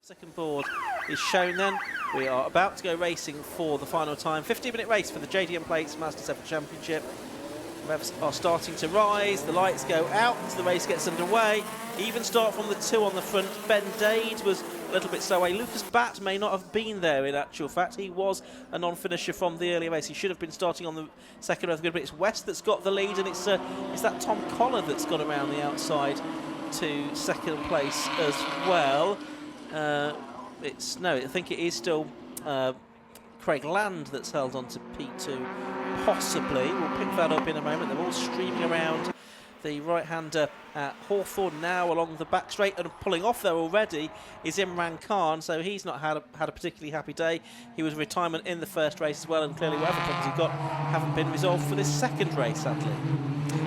Second board is shown then. We are about to go racing for the final time. 15-minute race for the JDM Plates Ma7da Championship. Revs are starting to rise, the lights go out as the race gets underway. Even start from the two on the front. Ben Dade was a little bit slow away. Lucas Batt may not have been there in actual fact. He was a non-finisher from the earlier race. He should have been starting on the second row, but it's West that's got the lead, and it's that Tom Collar that's got around the outside to second place as well. I think it is still Craig Land that's held on to P2, possibly. We'll pick that up in a moment. They're all streaming around the right-hander at Hawthorne now along the back straight, and pulling off there already is Imran Khan, so he's not had a particularly happy day. He was retirement in the first race as well, and clearly whatever problems he got haven't been resolved for this second race, sadly.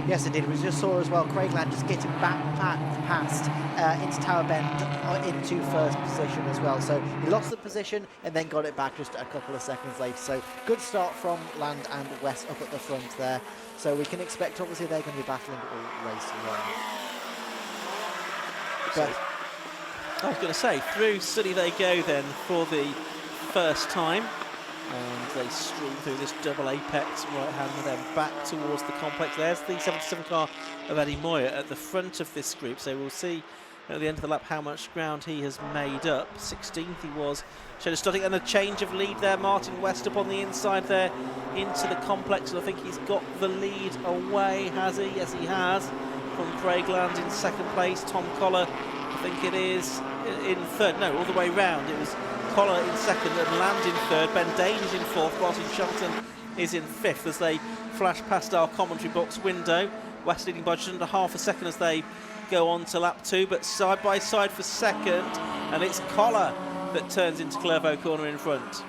Yes, indeed. We just saw as well Craig Land just getting back past into Tower Bend into first position as well. So he lost the position and then got it back just a couple of seconds later. So good start from Land and West up at the front there. So we can expect, obviously, they're going to be battling all race long. But I was going to say, through City they go then for the first time. And they stream through this double apex right-hander, then back towards the complex. There's the 77 car of Eddie Moyer at the front of this group, so we'll see at the end of the lap how much ground he has made up. 16th he was. Showed a starting and a change of lead there. Martin West up on the inside there into the complex, and I think he's got the lead away, has he? Yes, he has. From Craig Land in second place. Tom Collar, I think it is, in third. No, all the way round. It was Collar in second and Land in third. Ben Dade is in fourth. Martin Shelton is in fifth as they flash past our commentary box window. West leading by just under half a second as they go on to lap two, but side by side for second, and it's Collar that turns into Clervaux corner in front.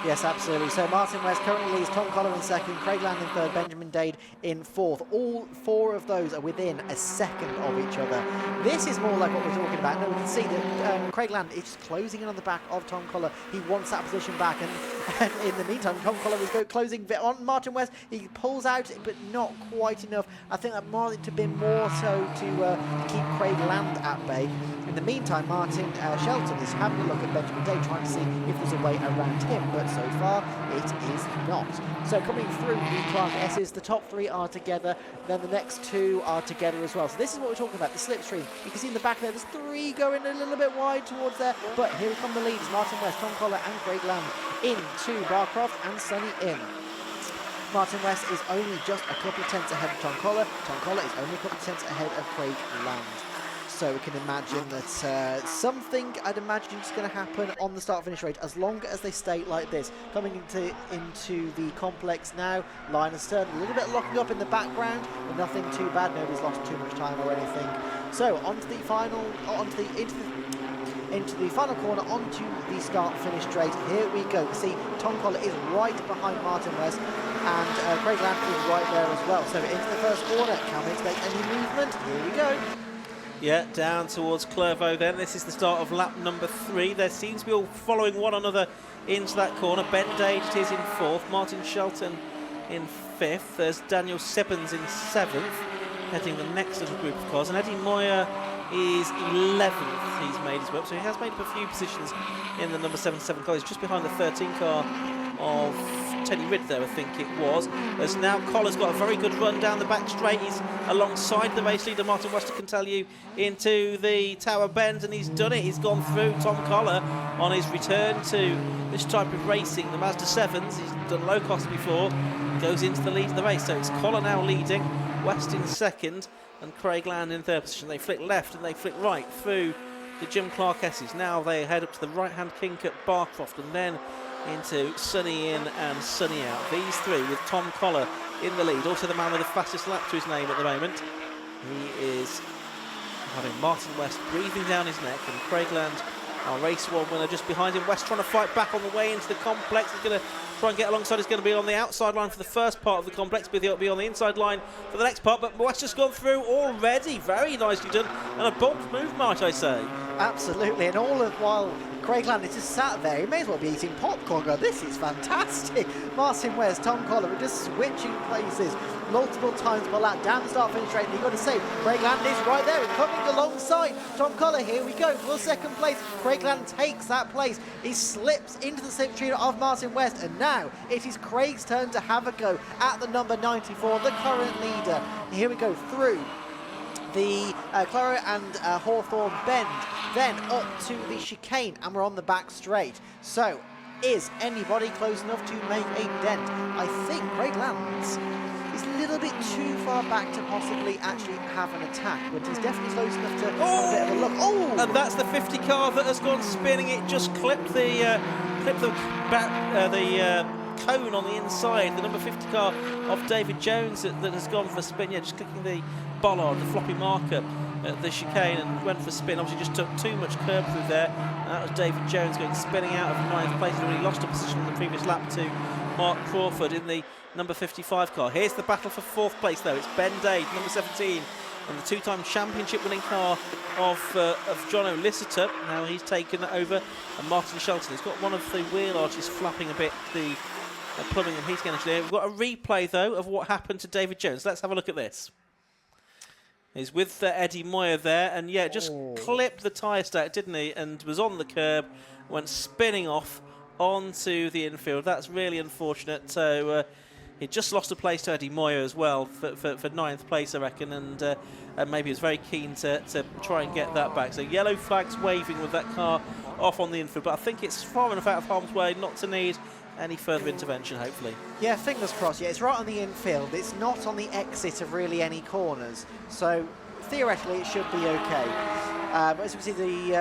yes, absolutely. So Martin West currently leads, Tom Collar in second, Craig Land in third, Benjamin Dade in fourth. All four of those are within a second of each other. This is more like what we're talking about. Now we can see that Craig Land is just closing in on the back of Tom Collar. He wants that position back, and in the meantime, Tom Collar is closing on Martin West. He pulls out, but not quite enough. I think that might have been more so to keep Craig Land at bay. In the meantime, Martin Shelton is having a look at Benjamin Dade, trying to see if there's a way around him, but so far it is not. So coming through the Clark S's, the top three are together, then the next two are together as well. So this is what we're talking about, the slipstream. You can see in the back there, there's three going a little bit wide towards there, but here come the leads, Martin West, Tom Collar and Craig Land into Croft and Sunny in. Martin West is only just a couple of tenths ahead of Tom Collar. Tom Collar is only a couple of tenths ahead of Craig Land. So we can imagine that something, I'd imagine, is going to happen on the start-finish rate as long as they stay like this. Coming into the complex now, line has turned a little bit, locking up in the background, but nothing too bad. Nobody's lost too much time or anything. So onto the final, into the final corner, onto the start-finish straight. Here we go. See, Tom Collar is right behind Martin West, and Craig Land is right there as well. So into the first corner, can we expect any movement? Here we go. Yeah, down towards Clervaux then. This is the start of lap number 3. There seems to be all following one another into that corner. Ben Dade is in fourth, Martin Shelton in fifth. There's Daniel Sibbons in seventh, heading the next little group of cars. And Eddie Moyer is 11th. He's made his way up, so he has made up a few positions in the number 77 car. He's just behind the 13 car of Teddy Ridd there, I think it was. As now Collar's got a very good run down the back straight. He's alongside the race leader, Martin West, can tell you, into the Tower Bend, and he's done it. He's gone through Tom Collar on his return to this type of racing, the Ma7das. He's done low cost before, goes into the lead of the race. So it's Collar now leading, West in second, and Craig Land in third position. They flick left and they flick right through the Jim Clark S's. Now they head up to the right-hand kink at Croft, and then into Sunny in and Sunny out. These three with Tom Collar in the lead. Also the man with the fastest lap to his name at the moment. He is having Martin West breathing down his neck, and Craig Land, our race one winner, just behind him. West trying to fight back on the way into the complex. He's going to try and get alongside. He's going to be on the outside line for the first part of the complex, but he'll be on the inside line for the next part. But West has gone through already. Very nicely done, and a bold move, might I say. Absolutely, and all the while Craig Land is just sat there. He may as well be eating popcorn. This is fantastic. Martin West, Tom Collar, we're just switching places. multiple times per lap down the start-finish straight. And you've got to say, Craig Landon is right there, coming alongside Tom Collar. Here we go for second place. Craig Landon takes that place. He slips into the slipstream of Martin West, and now it is Craig's turn to have a go at the number 94, the current leader. Here we go through the Clara and Hawthorne bend, then up to the chicane, and we're on the back straight. So, is anybody close enough to make a dent? I think Craig Lands is a little bit too far back to possibly actually have an attack, but he's definitely close enough to have a bit of a look. Oh! And that's the 50 car that has gone spinning. It just clipped the cone on the inside, the number 50 car of David Jones that has gone for a spin. Yeah, just clicking the bollard, the floppy marker at the chicane, and went for a spin. Obviously just took too much curb through there. And that was David Jones going spinning out of 9th place. He'd already lost a position in the previous lap to Mark Crawford in the number 55 car. Here's the battle for 4th place though. It's Ben Dade, number 17, and the two-time championship winning car of John O'Lissitor. Now he's taken that over, and Martin Shelton has got one of the wheel arches flapping a bit, the plumbing and heating engineer. We've got a replay though of what happened to David Jones. Let's have a look at this. He's with Eddie Moyer there, and yeah, just clipped the tyre stack, didn't he? And was on the curb, went spinning off onto the infield. That's really unfortunate. So he just lost a place to Eddie Moyer as well for 9th place, I reckon, and maybe he was very keen to try and get that back. So yellow flags waving with that car off on the infield, but I think it's far enough out of harm's way not to need any further intervention, hopefully. Yeah, fingers crossed. Yeah, it's right on the infield. It's not on the exit of really any corners. So theoretically, it should be okay. But as we see, the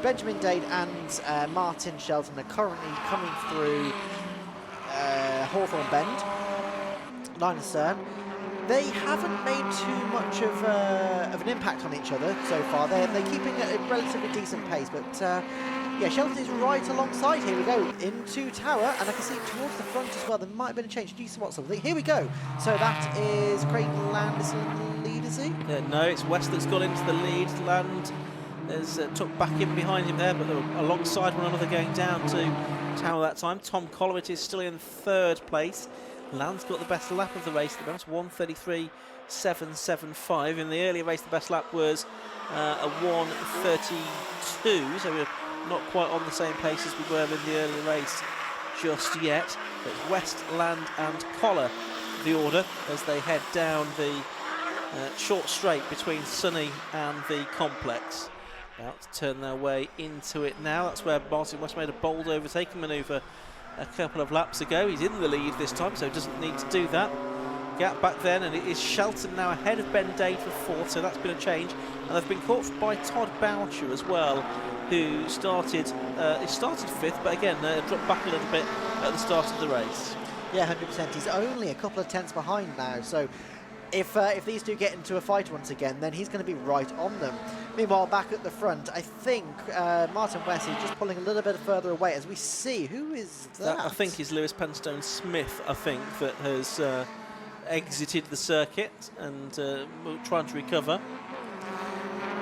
Benjamin Dade and Martin Shelton are currently coming through Hawthorne Bend, line astern. They haven't made too much of an impact on each other so far. They're keeping a relatively decent pace, but yeah, Shelton is right alongside. Here we go into Tower, and I can see towards the front as well. There might have been a change. Do you see what something? Here we go. So that is Craig Landis in the lead, is he? No, it's West that's gone into the lead. Land has took back in behind him there, but they were alongside one another going down to Tower that time. Tom Collowit is still in 3rd place. Land's got the best lap of the race. The best 1:33.775. In the earlier race, the best lap was a 1:32. So we're not quite on the same pace as we were in the earlier race just yet. But West, Land and Collar the order as they head down the short straight between Sunny and the complex. About to turn their way into it now. That's where Martin West made a bold overtaking manoeuvre a couple of laps ago. He's in the lead this time, so doesn't need to do that. Gap back then, and it is Shelton now ahead of Ben Dade for 4th, so that's been a change. And they've been caught by Todd Boucher as well, who started 5th, but again dropped back a little bit at the start of the race. Yeah, 100%. He's only a couple of tenths behind now, so if these two get into a fight once again, then he's going to be right on them. Meanwhile, back at the front, I think Martin West is just pulling a little bit further away as we see. Who is that? I think is Lewis Penstone Smith, I think, that has exited the circuit and trying to recover.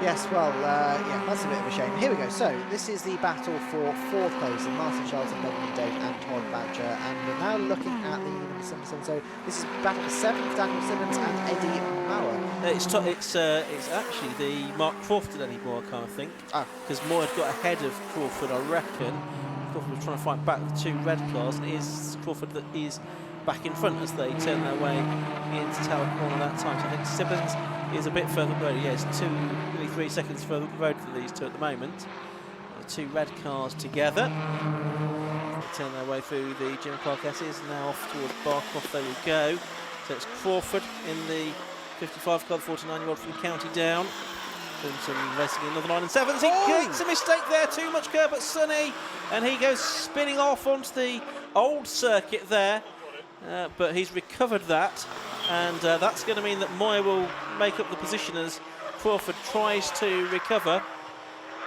Yes, well, yeah, that's a bit of a shame. Here we go. So this is the battle for 4th place of Martin Shelton, Benjamin Dade and Todd Boucher. And we're now looking at the Simpson. So this is battle for 7th, Daniel Simmons and Eddie Mauer. It's actually the Mark Crawford Eddie Moore car, I think. Because Moore had got ahead of Crawford, I reckon. Crawford was trying to fight back the 2 red cars, and it is Crawford that is back in front as they turn their way into Tower Corner that time. So I think Simmons is a bit further up the road. Yeah, it's nearly 3 seconds further up the road than these two at the moment. The 2 red cars together. They turn their way through the Jim Clark S's, now off towards Barcroft. There we go. So it's Crawford in the 55 car, the 49-year-old from County Down. Clinton racing another 9 and 7s. He makes a mistake there, too much curb at Sunny, and he goes spinning off onto the old circuit there. But he's recovered that, and that's going to mean that Moyer will make up the position as Crawford tries to recover.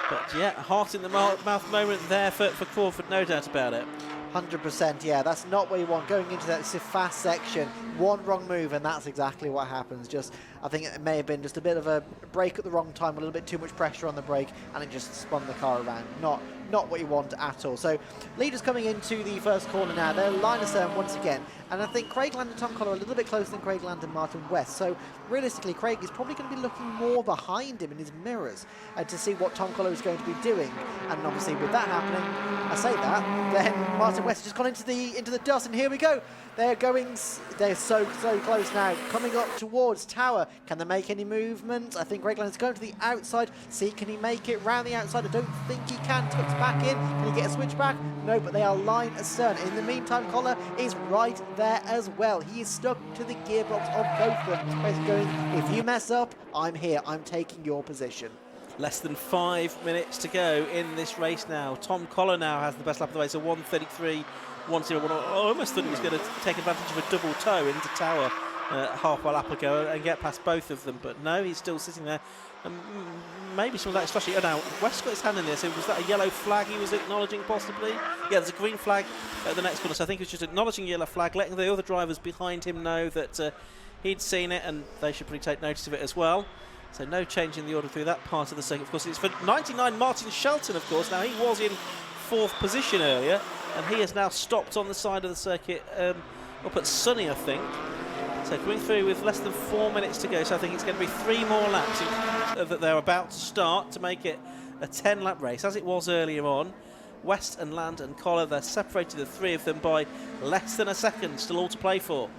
But yeah, heart in the mouth moment there for Crawford, no doubt about it. 100%, yeah, that's not what you want going into that fast section. One wrong move and that's exactly what happens. Just, I think it may have been just a bit of a brake at the wrong time, a little bit too much pressure on the brake, and it just spun the car around. Not not what you want at all. So leaders coming into the first corner now. They're line astern once again. And I think Craigland and Tom Collar are a little bit closer than Craigland and Martin West. So realistically, Craig is probably going to be looking more behind him in his mirrors to see what Tom Collar is going to be doing. And obviously with that happening, I say that, then Martin West has just gone into the dust. And here we go. They're so close now, coming up towards Tower. Can they make any movement? I think Craigland is going to the outside. See, can he make it round the outside? I don't think he can. Tucks back in. Can he get a switch back? No, but they are line astern. In the meantime, Collar is right there as well. He is stuck to the gearbox of both of them. Basically going, if you mess up, I'm here. I'm taking your position. Less than 5 minutes to go in this race now. Tom Collar now has the best lap of the race, so 1:33. 1:01. I almost thought he was going to take advantage of a double toe into Tower half a lap ago and get past both of them, but no, he's still sitting there. Maybe some of that is flashy. Oh, now West got his hand in there, so was that a yellow flag he was acknowledging possibly? Yeah, there's a green flag at the next corner, so I think he was just acknowledging a yellow flag, letting the other drivers behind him know that he'd seen it and they should probably take notice of it as well. So no change in the order through that part of the circuit. Of course, it's for 99 Martin Shelton, of course. Now, he was in 4th position earlier, and he has now stopped on the side of the circuit up at Sunny, I think. So coming through with less than 4 minutes to go, so I think it's going to be 3 more laps that they're about to start to make it a 10-lap race, as it was earlier on. West and Land and Collar, they're separated, the three of them, by less than a second, still all to play for.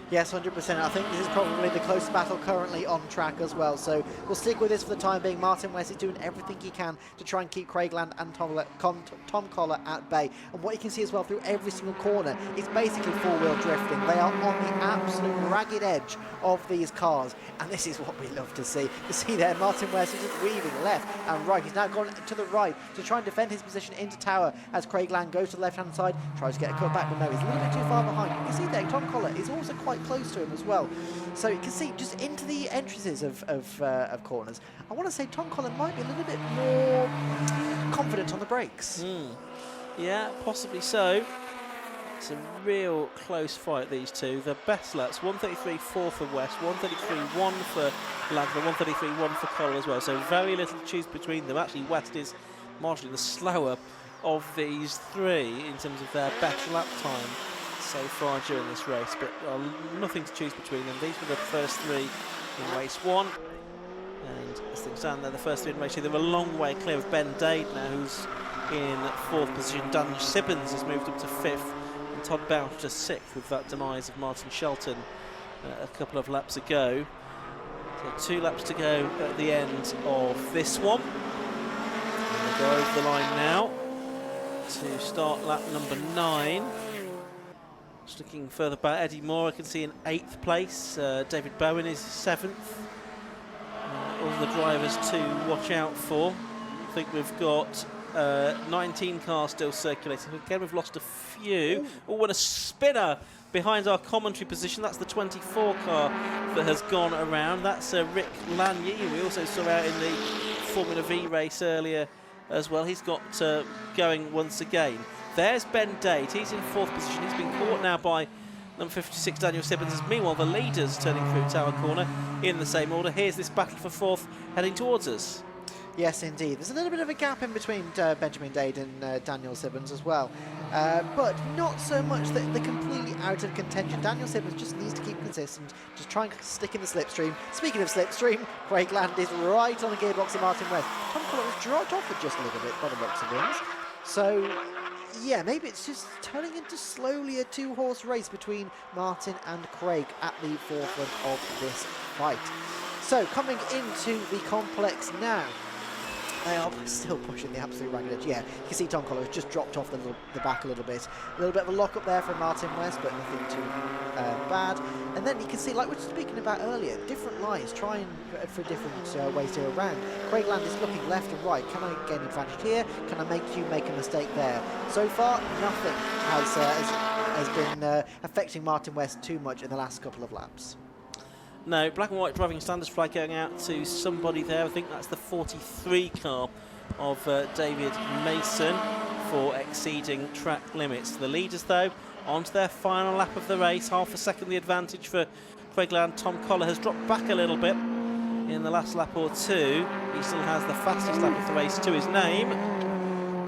Yes, 100%. I think this is probably the closest battle currently on track as well. So we'll stick with this for the time being. Martin West is doing everything he can to try and keep Craigland and Tom Collar at bay. And what you can see as well through every single corner is basically four-wheel drifting. They are on the absolute ragged edge of these cars. And this is what we love to see. You see there, Martin West is just weaving left and right. He's now gone to the right to try and defend his position into Tower as Craigland goes to the left-hand side, tries to get a cut back, but no, he's a little bit too far behind. You can see there, Tom Collar is also quite close to him as well. So you can see just into the entrances of corners. I want to say Tom Collar might be a little bit more confident on the brakes. Yeah, possibly so. It's a real close fight, these two. The best laps, 1:33.4 for West, 1:33.1 for Landner, 1:33.1 for Collar as well. So very little to choose between them. Actually, West is marginally the slower of these three in terms of their best lap time so far during this race, but nothing to choose between them. These were the first three in race one, and as things stand, they're the first three in race two. They're a long way clear of Ben Dade now, who's in 4th position. Daniel Sibbons has moved up to 5th, and Todd Bouch to 6th with that demise of Martin Shelton a couple of laps ago. So 2 laps to go at the end of this one. And they go over the line now to start lap number 9. Just looking further back, Eddie Moore I can see in 8th place. David Bowen is 7th. All the drivers to watch out for. I think we've got 19 cars still circulating. Again, we've lost a few. Oh, and a spinner behind our commentary position. That's the 24 car that has gone around. That's Rick Lanier, who we also saw out in the Formula V race earlier as well. He's got going once again. There's Ben Dade, he's in 4th position. He's been caught now by number 56, Daniel Sibbons. Meanwhile, the leaders turning through Tower Corner in the same order. Here's this battle for 4th heading towards us. Yes, indeed. There's a little bit of a gap in between Benjamin Dade and Daniel Sibbons as well. But not so much that they're completely out of contention. Daniel Sibbons just needs to keep consistent, just try and stick in the slipstream. Speaking of slipstream, Craigland is right on the gearbox of Martin West. Tom Collar was dropped off for just a little bit by the looks of things. So, yeah, maybe it's just turning into slowly a 2-horse race between Martin and Craig at the forefront of this fight. So, coming into the complex now. They are still pushing the absolute ragged edge. Yeah, you can see Tom Collar has just dropped off the back a little bit. A little bit of a lock up there from Martin West, but nothing too bad. And then you can see, like we were speaking about earlier, different lines trying for different ways to go around. Craigland is looking left and right. Can I gain advantage here? Can I make you make a mistake there? So far, nothing has been affecting Martin West too much in the last couple of laps. No, black and white driving standards flag going out to somebody there. I think that's the 43 car of David Mason for exceeding track limits. The leaders, though, onto their final lap of the race. Half a second the advantage for Craigland. Tom Collar has dropped back a little bit in the last lap or two. He still has the fastest lap of the race to his name.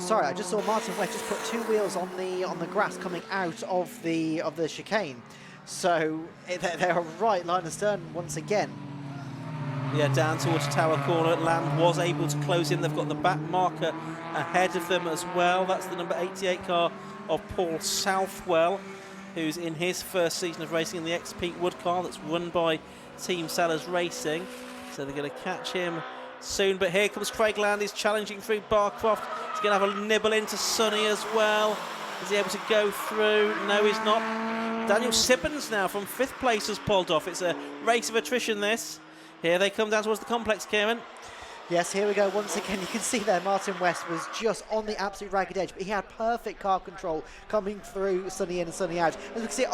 sorry, I just saw Martin West just put 2 wheels on the grass coming out of the chicane. So they're right line astern once again. Yeah, down towards Tower Corner. Land was able to close in. They've got the back marker ahead of them as well. That's the number 88 car of Paul Southwell, who's in his first season of racing in the ex-Pete Wood car that's run by Team Sellers Racing. So they're going to catch him soon. But here comes Craig Land. He's challenging through Barcroft. He's going to have a nibble into Sonny as well. Is he able to go through? No, he's not. Daniel Sibbons now from 5th place has pulled off. It's a race of attrition, this. Here they come down towards the complex, Kieran. Yes, here we go once again. You can see there Martin West was just on the absolute ragged edge, but he had perfect car control coming through Sunny in and Sunny out. As we can see,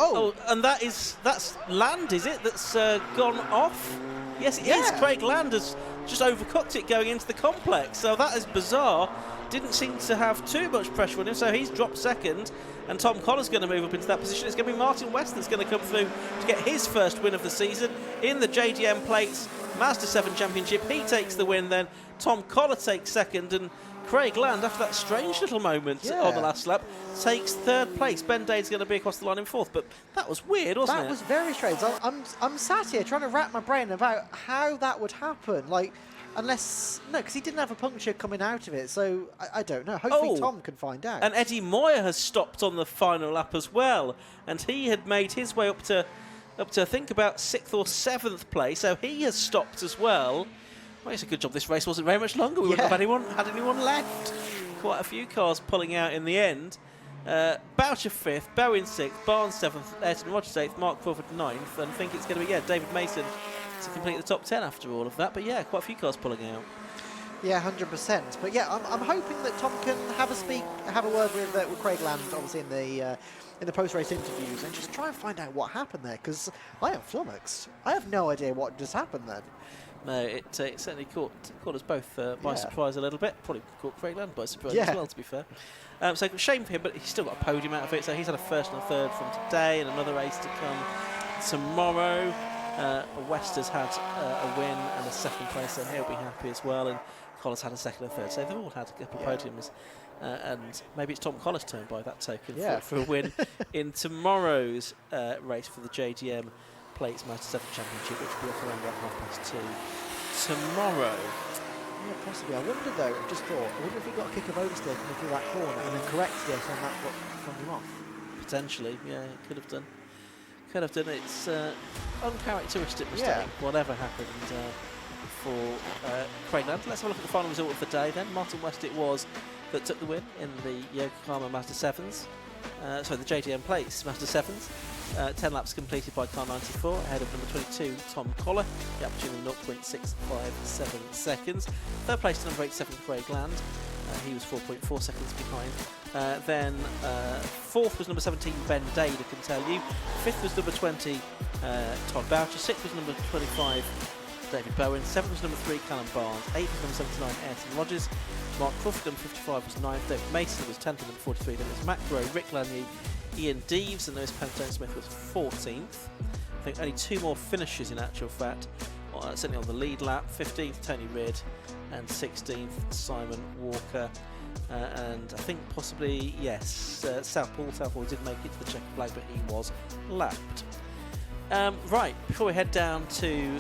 and that's Land, is it, that's gone off? Yes, it is. Craig Land has just overcooked it going into the complex. So that is bizarre. Didn't seem to have too much pressure on him, so he's dropped second. And Tom Coller's going to move up into that position. It's going to be Martin West that's going to come through to get his first win of the season in the JDM Plates Ma7da Championship. He takes the win then. Tom Coller takes second, and Craig Land, after that strange little moment on the last lap, takes 3rd place. Ben Dade's going to be across the line in 4th, but that was weird, wasn't it? That was very strange. I'm sat here trying to wrap my brain about how that would happen. Like, unless, no, because he didn't have a puncture coming out of it, so I don't know. Hopefully Tom can find out. And Eddie Moyer has stopped on the final lap as well, and he had made his way up to I think about 6th or 7th place, so he has stopped as well. Well, it's a good job this race wasn't very much longer. We wouldn't have had anyone left. Quite a few cars pulling out in the end. Boucher 5th, Bowen 6th, Barnes 7th, Ayrton Rogers 8th, Mark Crawford 9th, and I think it's going to be David Mason to complete the top 10 after all of that. But yeah, quite a few cars pulling out. Yeah, 100%. But yeah, I'm hoping that Tom can have a word with Craig Land, obviously in the post-race interviews, and just try and find out what happened there, because I am flummoxed. I have no idea what just happened then. No, it certainly caught us both by surprise a little bit. Probably caught Craig Land by surprise as well, to be fair. So shame for him, but he's still got a podium out of it. So he's had a 1st and a 3rd from today, and another race to come tomorrow. West has had a win and a 2nd place, so he'll be happy as well. And Coller's had a 2nd and 3rd, so they've all had a couple of podiums. And maybe it's Tom Coller's turn by that token for a win in tomorrow's race for the JDM Plates Ma7da Championship, which will be off around about 2:30 tomorrow. Yeah, possibly. I wonder though, I just thought, I wonder if he got a kick of oversteer coming through that corner and then corrected it, and that's what flung him off. Potentially, yeah, it could have done. It's uncharacteristic mistake, whatever happened for Craig Land. Let's have a look at the final result of the day then. Martin West it was that took the win in the Yokohama Mazda 7s. The JDM Plates Ma7da 7s. 10 laps completed by car 94, ahead of number 22, Tom Coller, the opportunity of 0.657 seconds. 3rd place to number 87, Craig Land. He was 4.4 seconds behind. Then 4th was number 17, Ben Dade, I can tell you. 5th was number 20, Todd Boucher. 6th was number 25, David Bowen. 7th was number 3, Callum Barnes. 8th was number 79, Ayrton Rogers. Mark Crawford, number 55, was 9th. David Mason was 10th, number 43. Then it was Matt Rowe, Rick Lanier, Ian Deeves, and Lewis Pantone Smith was 14th. I think only 2 more finishes in actual fact. Certainly on the lead lap. 15th, Tony Ridd, and 16th, Simon Walker. And I think possibly, Southpaw did make it to the checkered flag, but he was lapped. Right, before we head down to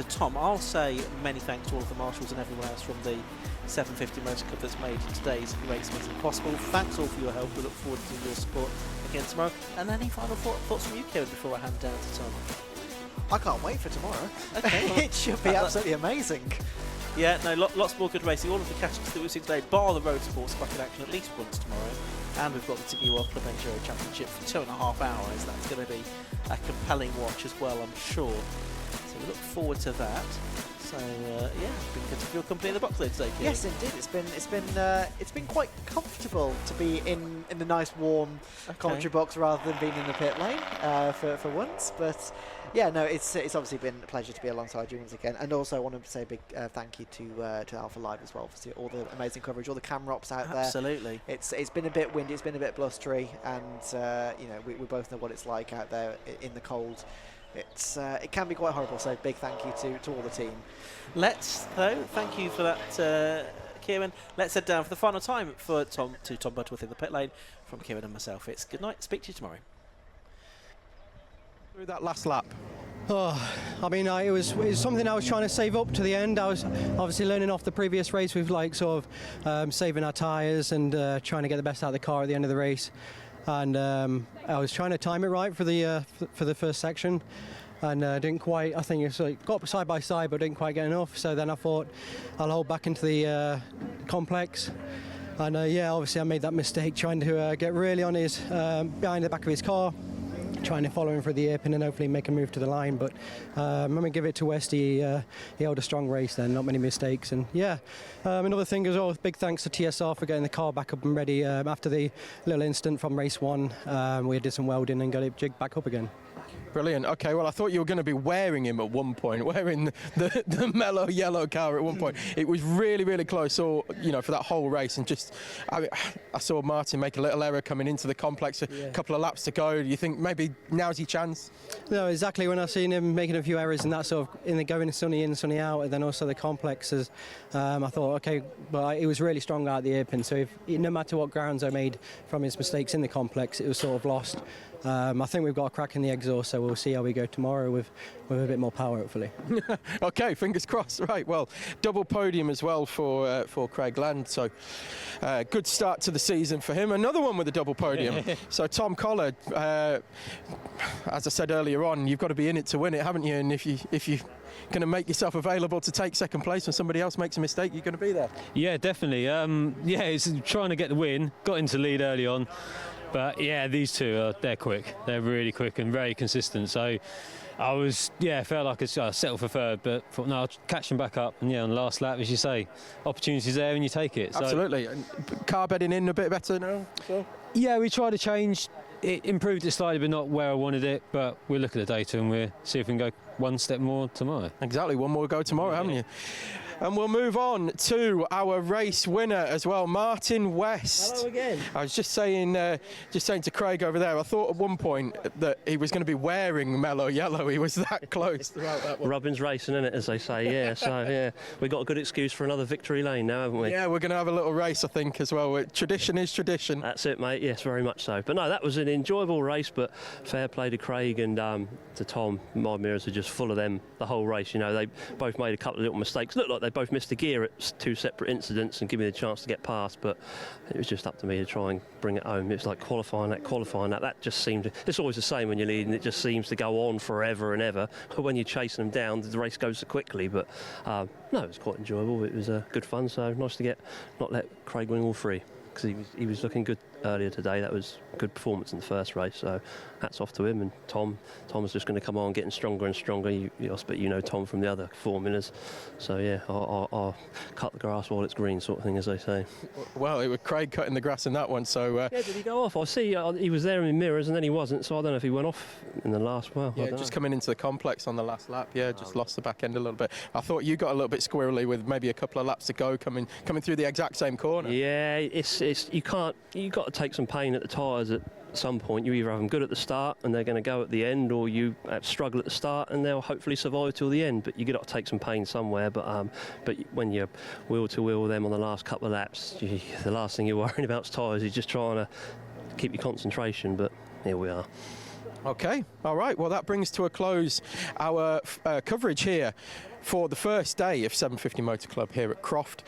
Tom, I'll say many thanks to all of the marshals and everyone else from the 750 Motor Club that's made today's race possible. Thanks all for your help. We look forward to your support again tomorrow. And any final thoughts from you, Kevin, before I hand down to Tom? I can't wait for tomorrow. Okay, well, it should be absolutely amazing. Yeah, no, lots more good racing. All of the categories that we've seen today, bar the road sports, back in action at least once tomorrow. And we've got the Tiki World Club Enduro Championship for 2.5 hours. That's going to be a compelling watch as well, I'm sure. So we look forward to that. So it's been good to feel company in the box there today, Keith. Yes, indeed. It's been quite comfortable to be in the nice warm commentary box rather than being in the pit lane for once. But yeah, no, it's obviously been a pleasure to be alongside you once again. And also, I want to say a big thank you to Alpha Live as well for all the amazing coverage, all the camera ops out there. Absolutely. It's been a bit windy, it's been a bit blustery, and we both know what it's like out there in the cold. It can be quite horrible, so big thank you to all the team. Let's, though, thank you for that, Kieran. Let's head down for the final time for Tom Butterworth in the pit lane. From Kieran and myself, it's good night. Speak to you tomorrow. Through that last lap. Oh, I mean, it was something I was trying to save up to the end. I was obviously learning off the previous race with like sort of saving our tyres and trying to get the best out of the car at the end of the race. And I was trying to time it right for the first section, and didn't quite. I think it's like got side by side, but didn't quite get enough. So then I thought I'll hold back into the complex. And yeah, obviously I made that mistake trying to get really on his behind the back of his car, trying to follow him for the airpin and hopefully make a move to the line. But I'm going to give it to Westy. He held a strong race then, not many mistakes. And yeah, another thing as well, big thanks to TSR for getting the car back up and ready after the little incident from race 1. We did some welding and got it jigged back up again. Brilliant. Okay, well, I thought you were going to be wearing him at one point, wearing the mellow yellow car at one point. It was really, really close, or for that whole race. And just, I saw Martin make a little error coming into the complex. A couple of laps to go. Do you think maybe now's your chance? No, exactly. When I've seen him making a few errors and that sort of in the going sunny in, sunny out, and then also the complexes, I thought, okay, but he was really strong out the airpin. So no matter what grounds I made from his mistakes in the complex, it was sort of lost. I think we've got a crack in the exhaust, so we'll see how we go tomorrow with a bit more power, hopefully. Okay, fingers crossed. Right, well, double podium as well for Craig Land, so good start to the season for him. Another one with a double podium. So Tom Collard, as I said earlier on, you've got to be in it to win it, haven't you? And if you going to make yourself available to take second place when somebody else makes a mistake, you're going to be there. Yeah, definitely. Yeah, it's trying to get the win. Got into lead early on. But yeah, these two, they're quick. They're really quick and very consistent. So I was, felt like I settled for third, but thought, no, I'll catch them back up. And yeah, on the last lap, as you say, opportunities there and you take it. Absolutely. So, and car bedding in a bit better now? So. Yeah, we tried to change. It improved it slightly, but not where I wanted it. But we'll look at the data and we'll see if we can go one step more tomorrow. Exactly, one more go tomorrow, haven't you? And we'll move on to our race winner as well, Martin West. Hello again. I was just saying to Craig over there, I thought at one point that he was going to be wearing mellow yellow. He was that close throughout that one. Robin's racing, isn't it, as they say, yeah. So, yeah, we've got a good excuse for another victory lane now, haven't we? Yeah, we're going to have a little race, I think, as well. Tradition is tradition. That's it, mate. Yes, very much so. But no, that was an enjoyable race, but fair play to Craig and to Tom. My mirrors are just full of them the whole race. They both made a couple of little mistakes. Looked like they both missed a gear at two separate incidents and give me the chance to get past, but it was just up to me to try and bring it home. It was like qualifying that. That just seemed, it's always the same when you're leading. It just seems to go on forever and ever. But when you're chasing them down, the race goes so quickly. But no, it was quite enjoyable. It was good fun. So nice to not let Craig win all three, because he was looking good earlier today. That was a good performance in the first race, so hats off to him. And Tom's just going to come on getting stronger and stronger. I bet Tom from the other formulas, so yeah, I'll cut the grass while it's green, sort of thing, as they say. Well, it was Craig cutting the grass in that one, so yeah, did he go off? I see he was there in the mirrors and then he wasn't, so I don't know if he went off in the last just coming into the complex on the last lap, just lost the back end a little bit. I thought you got a little bit squirrely with maybe a couple of laps to go coming through the exact same corner. Yeah, it's you've got to take some pain at the tyres at some point. You either have them good at the start and they're going to go at the end, or you struggle at the start and they'll hopefully survive till the end. But you got to take some pain somewhere. But when you're wheel to wheel with them on the last couple of laps, the last thing you're worrying about is tyres. You're just trying to keep your concentration. But here we are. Okay, all right. Well, that brings to a close our coverage here for the first day of 750 Motor Club here at Croft.